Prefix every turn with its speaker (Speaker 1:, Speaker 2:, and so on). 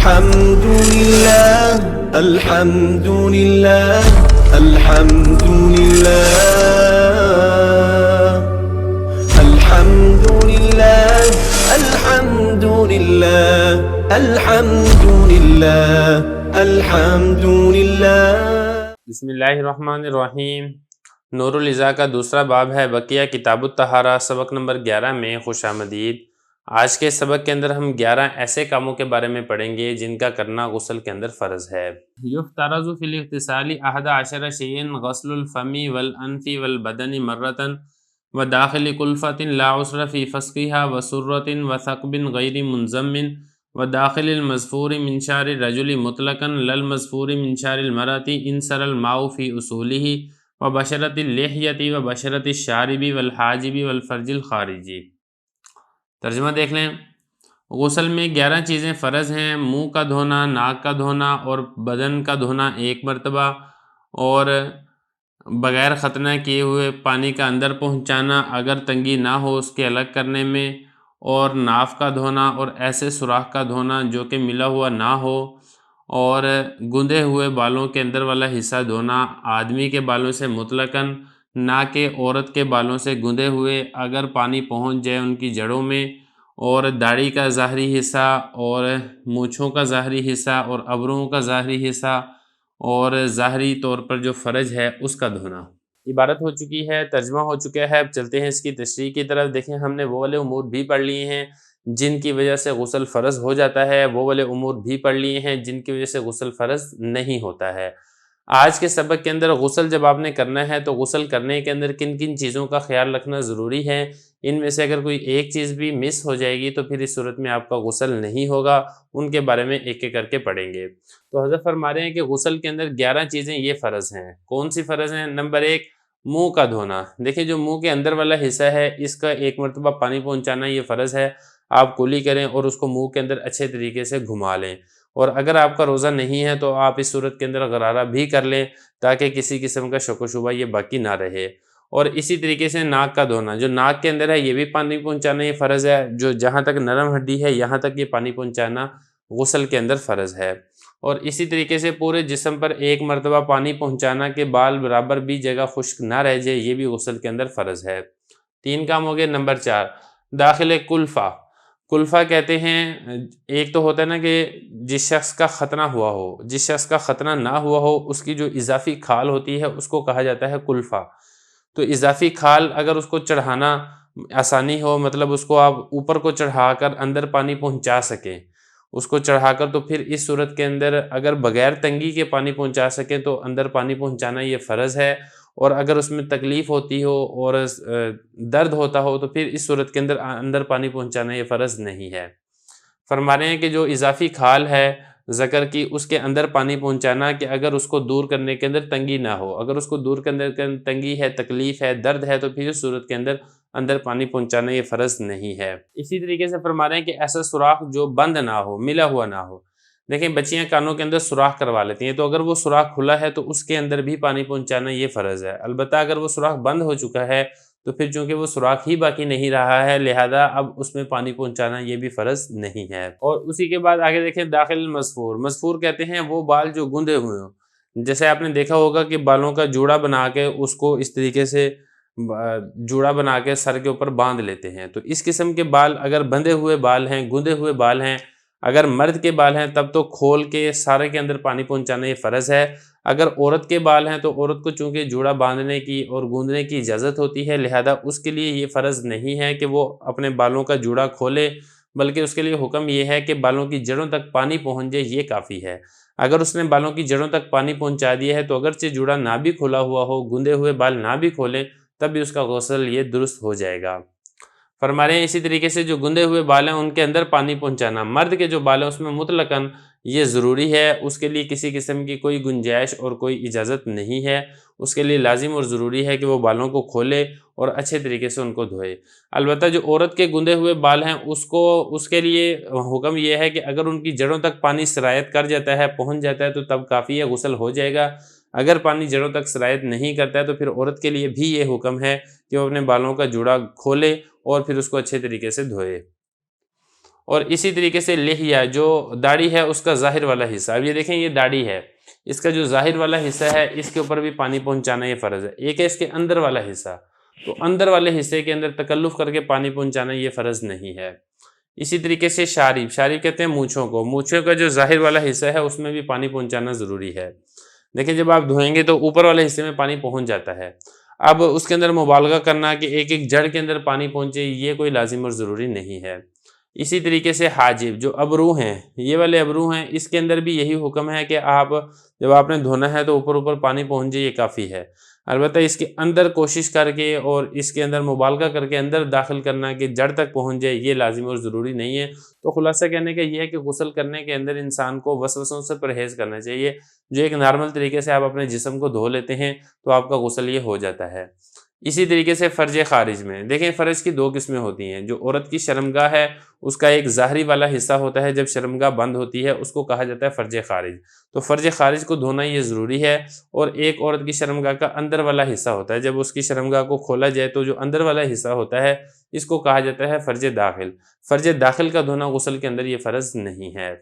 Speaker 1: الحمد لله الحمد لله الحمد لله الحمد لله الحمد لله الحمد لله الحمد لله
Speaker 2: بسم اللہ الرحمن الرحیم۔ نور العزا کا دوسرا باب ہے بقیہ کتاب الطہارہ، سبق نمبر 11 میں خوش آمدید۔ آج کے سبق کے اندر ہم 11 ایسے کاموں کے بارے میں پڑھیں گے جن کا کرنا غسل کے اندر فرض ہے۔ یفترض فی الاغتسال 11 شیئا غسل الفم والانف والبدن مرة وداخل کلفۃ لا عسر فی فسقها وسرۃ وثقب غیر منضم وداخل المذفور من شعر الرجل مطلقا لا المذفور من شعر المرأة ان سر الماء فی اصوله وبشرۃ اللحیۃ وبشرۃ الشارب والحاجب والفرج الخارجی۔ ترجمہ دیکھ لیں۔ غسل میں 11 چیزیں فرض ہیں، منہ کا دھونا، ناک کا دھونا اور بدن کا دھونا 1 مرتبہ، اور بغیر ختنہ کیے ہوئے پانی کا اندر پہنچانا اگر تنگی نہ ہو اس کے الگ کرنے میں، اور ناف کا دھونا اور ایسے سوراخ کا دھونا جو کہ ملا ہوا نہ ہو، اور گندے ہوئے بالوں کے اندر والا حصہ دھونا آدمی کے بالوں سے مطلقاً، نہ کہ عورت کے بالوں سے گندے ہوئے اگر پانی پہنچ جائے ان کی جڑوں میں، اور داڑھی کا ظاہری حصہ اور مونچھوں کا ظاہری حصہ اور ابروؤں کا ظاہری حصہ اور ظاہری طور پر جو فرج ہے اس کا دھونا۔ عبارت ہو چکی ہے، ترجمہ ہو چکا ہے، اب چلتے ہیں اس کی تشریح کی طرف۔ دیکھیں ہم نے وہ والے امور بھی پڑھ لیے ہیں جن کی وجہ سے غسل فرض ہو جاتا ہے، وہ والے امور بھی پڑھ لیے ہیں جن کی وجہ سے غسل فرض نہیں ہوتا ہے۔ آج کے سبق کے اندر غسل جب آپ نے کرنا ہے تو غسل کرنے کے اندر کن کن چیزوں کا خیال رکھنا ضروری ہے، ان میں سے اگر کوئی ایک چیز بھی مس ہو جائے گی تو پھر اس صورت میں آپ کا غسل نہیں ہوگا، ان کے بارے میں ایک ایک کر کے پڑھیں گے۔ تو حضرت فرما رہے ہیں کہ غسل کے اندر 11 چیزیں یہ فرض ہیں۔ کون سی فرض ہیں؟ نمبر 1، منہ کا دھونا۔ دیکھیں جو منہ کے اندر والا حصہ ہے اس کا 1 مرتبہ پانی پہنچانا یہ فرض ہے۔ آپ کلی کریں اور اس کو منہ کے اندر اچھے طریقے سے گھما لیں، اور اگر آپ کا روزہ نہیں ہے تو آپ اس صورت کے اندر غرارہ بھی کر لیں تاکہ کسی قسم کا شک و شبہ یہ باقی نہ رہے۔ اور اسی طریقے سے ناک کا دھونا، جو ناک کے اندر ہے یہ بھی پانی پہنچانا یہ فرض ہے، جو جہاں تک نرم ہڈی ہے یہاں تک یہ پانی پہنچانا غسل کے اندر فرض ہے۔ اور اسی طریقے سے پورے جسم پر 1 مرتبہ پانی پہنچانا کہ بال برابر بھی جگہ خشک نہ رہ جائے، یہ بھی غسل کے اندر فرض ہے۔ 3 کام ہو گئے۔ نمبر 4، داخل کلفہ۔ کلفہ کہتے ہیں، ایک تو ہوتا ہے نا کہ جس شخص کا ختنہ ہوا ہو، جس شخص کا ختنہ نہ ہوا ہو اس کی جو اضافی کھال ہوتی ہے اس کو کہا جاتا ہے کلفہ۔ تو اضافی کھال اگر اس کو چڑھانا آسانی ہو، مطلب اس کو آپ اوپر کو چڑھا کر اندر پانی پہنچا سکیں، اس کو چڑھا کر، تو پھر اس صورت کے اندر اگر بغیر تنگی کے پانی پہنچا سکیں تو اندر پانی پہنچانا یہ فرض ہے، اور اگر اس میں تکلیف ہوتی ہو اور درد ہوتا ہو تو پھر اس صورت کے اندر پانی پہنچانا یہ فرض نہیں ہے۔ فرما رہے ہیں کہ جو اضافی کھال ہے ذکر کی اس کے اندر پانی پہنچانا کہ اگر اس کو دور کرنے کے اندر تنگی نہ ہو، اگر اس کو دور کرنے کے اندر تنگی ہے، تکلیف ہے، درد ہے تو پھر اس صورت کے اندر پانی پہنچانا یہ فرض نہیں ہے۔ اسی طریقے سے فرما رہے ہیں کہ ایسا سوراخ جو بند نہ ہو، ملا ہوا نہ ہو۔ دیکھیں بچیاں کانوں کے اندر سوراخ کروا لیتی ہیں، تو اگر وہ سوراخ کھلا ہے تو اس کے اندر بھی پانی پہنچانا یہ فرض ہے۔ البتہ اگر وہ سوراخ بند ہو چکا ہے تو پھر چونکہ وہ سوراخ ہی باقی نہیں رہا ہے لہذا اب اس میں پانی پہنچانا یہ بھی فرض نہیں ہے۔ اور اسی کے بعد آگے دیکھیں داخل المذفور۔ مذفور کہتے ہیں وہ بال جو گندے ہوئے ہوں، جیسے آپ نے دیکھا ہوگا کہ بالوں کا جوڑا بنا کے اس کو اس طریقے سے جوڑا بنا کے سر کے اوپر باندھ لیتے ہیں، تو اس قسم کے بال اگر بندھے ہوئے بال ہیں، گندے ہوئے بال ہیں، اگر مرد کے بال ہیں تب تو کھول کے سارے کے اندر پانی پہنچانا یہ فرض ہے۔ اگر عورت کے بال ہیں تو عورت کو چونکہ جوڑا باندھنے کی اور گوندنے کی اجازت ہوتی ہے لہذا اس کے لیے یہ فرض نہیں ہے کہ وہ اپنے بالوں کا جوڑا کھولے، بلکہ اس کے لیے حکم یہ ہے کہ بالوں کی جڑوں تک پانی پہنچ جائے یہ کافی ہے۔ اگر اس نے بالوں کی جڑوں تک پانی پہنچا دیا ہے تو اگرچہ جوڑا نہ بھی کھولا ہوا ہو، گندے ہوئے بال نہ بھی کھولیں تب بھی اس کا غسل یہ درست ہو جائے گا۔ فرما رہے ہیں اسی طریقے سے جو گندے ہوئے بال ہیں ان کے اندر پانی پہنچانا، مرد کے جو بال ہیں اس میں مطلقاً یہ ضروری ہے، اس کے لیے کسی قسم کی کوئی گنجائش اور کوئی اجازت نہیں ہے، اس کے لیے لازم اور ضروری ہے کہ وہ بالوں کو کھولے اور اچھے طریقے سے ان کو دھوئے۔ البتہ جو عورت کے گندے ہوئے بال ہیں اس کے لیے حکم یہ ہے کہ اگر ان کی جڑوں تک پانی سرایت کر جاتا ہے، پہنچ جاتا ہے تو تب کافی ہے، غسل ہو جائے گا۔ اگر پانی جڑوں تک سرایت نہیں کرتا ہے تو پھر عورت کے لیے بھی یہ حکم ہے کہ وہ اپنے بالوں کا جوڑا کھولے اور پھر اس کو اچھے طریقے سے دھوئے۔ اور اسی طریقے سے لحیہ جو داڑھی ہے اس کا ظاہر والا حصہ، اب یہ دیکھیں یہ داڑھی ہے، اس کا جو ظاہر والا حصہ ہے اس کے اوپر بھی پانی پہنچانا یہ فرض ہے۔ ایک ہے اس کے اندر والا حصہ، تو اندر والے حصے کے اندر تکلف کر کے پانی پہنچانا یہ فرض نہیں ہے۔ اسی طریقے سے شارب، شارب کہتے ہیں مونچھوں کو، مونچھوں کا جو ظاہر والا حصہ ہے اس میں بھی پانی پہنچانا ضروری ہے۔ دیکھیں جب آپ دھوئیں گے تو اوپر والے حصے میں پانی پہنچ جاتا ہے، اب اس کے اندر مبالغہ کرنا کہ ایک ایک جڑ کے اندر پانی پہنچے یہ کوئی لازم اور ضروری نہیں ہے۔ اسی طریقے سے حاجب جو ابرو ہیں، یہ والے ابرو ہیں، اس کے اندر بھی یہی حکم ہے کہ آپ جب آپ نے دھونا ہے تو اوپر اوپر پانی پہنچ جائے یہ کافی ہے۔ البتہ اس کے اندر کوشش کر کے اور اس کے اندر مبالغہ کر کے اندر داخل کرنا کہ جڑ تک پہنچ جائے یہ لازم اور ضروری نہیں ہے۔ تو خلاصہ کہنے کا یہ ہے کہ غسل کرنے کے اندر انسان کو وسوسوں سے پرہیز کرنا چاہیے، جو ایک نارمل طریقے سے آپ اپنے جسم کو دھو لیتے ہیں تو آپ کا غسل یہ ہو جاتا ہے۔ اسی طریقے سے فرج خارج میں دیکھیں فرج کی دو قسمیں ہوتی ہیں، جو عورت کی شرمگاہ ہے اس کا ایک ظاہری والا حصہ ہوتا ہے، جب شرمگاہ بند ہوتی ہے اس کو کہا جاتا ہے فرج خارج، تو فرج خارج کو دھونا یہ ضروری ہے۔ اور ایک عورت کی شرمگاہ کا اندر والا حصہ ہوتا ہے، جب اس کی شرمگاہ کو کھولا جائے تو جو اندر والا حصہ ہوتا ہے اس کو کہا جاتا ہے فرج داخل۔ فرج داخل کا دھونا غسل کے اندر یہ فرض نہیں ہے۔